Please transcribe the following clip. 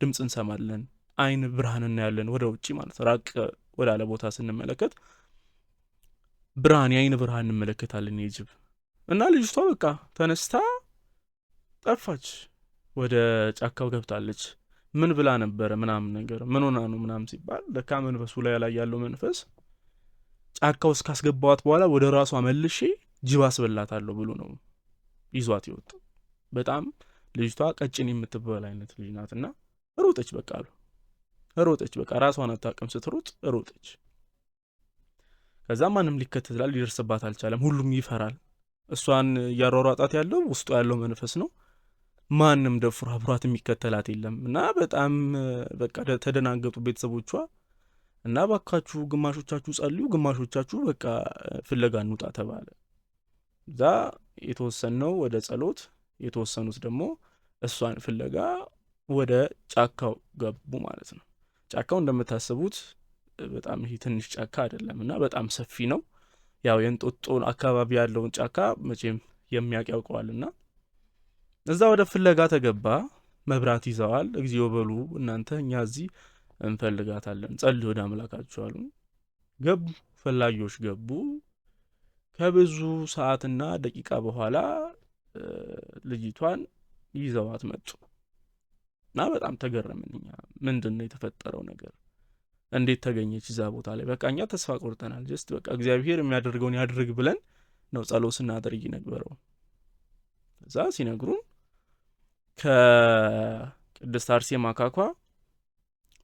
ድምፅ እንሰማለን፣ አይን ብርሃን እናያለን፣ ወደ ውጪ ማለት ራቅ ወዳለ ቦታ ስንመለከት ብርሃን፣ የአይን ብርሃን እንመለከታለን የጅብ እና ልጅቷ በቃ ተነስታ ጠፋች፣ ወደ ጫካው ገብታለች። ምን ብላ ነበረ ምናምን ነገር ምን ሆና ነው ምናምን ሲባል ለካ መንፈሱ ላይ ያለው መንፈስ ጫካው እስካስገባዋት በኋላ ወደ ራሷ መልሼ ጅብ አስበላታለሁ ብሎ ነው ይዟት ይወጣ። በጣም ልጅቷ ቀጭን የምትባል አይነት ልጅ ናትና ሮጠች። በቃ ሮጠች፣ በቃ ራሷን አታውቅም። ስትሮጥ ሮጠች። ከዛ ማንም ሊከተላል ሊደርስባት አልቻለም። ሁሉም ይፈራል። እሷን እያሯሯጣት ያለው ውስጡ ያለው መንፈስ ነው። ማንም ደፍሮ አብሯት የሚከተላት የለም እና በጣም በቃ ተደናገጡ ቤተሰቦቿ። እና ባካችሁ ግማሾቻችሁ ጸልዩ፣ ግማሾቻችሁ በቃ ፍለጋ እንውጣ ተባለ። እዛ የተወሰነው ወደ ጸሎት፣ የተወሰኑት ደግሞ እሷን ፍለጋ ወደ ጫካው ገቡ ማለት ነው። ጫካው እንደምታስቡት በጣም ይሄ ትንሽ ጫካ አይደለም እና በጣም ሰፊ ነው። ያው የእንጦጦ አካባቢ ያለውን ጫካ መቼም የሚያውቅ ያውቀዋልና እዛ ወደ ፍለጋ ተገባ። መብራት ይዘዋል። እግዚኦ በሉ እናንተ፣ እኛ እዚህ እንፈልጋታለን፣ ጸልዩ ወደ አምላካችሁ አሉ። ገቡ፣ ፈላጊዎች ገቡ። ከብዙ ሰዓትና ደቂቃ በኋላ ልጅቷን ይዘዋት መጡ እና በጣም ተገረምን እኛ። ምንድን ነው የተፈጠረው ነገር? እንዴት ተገኘች እዛ ቦታ ላይ? በቃ እኛ ተስፋ ቆርጠናል። ጀስት በቃ እግዚአብሔር የሚያደርገውን ያድርግ ብለን ነው ጸሎት ስናደርግ ነበረው። እዛ ሲነግሩን ከቅድስት አርሴማ ካኳ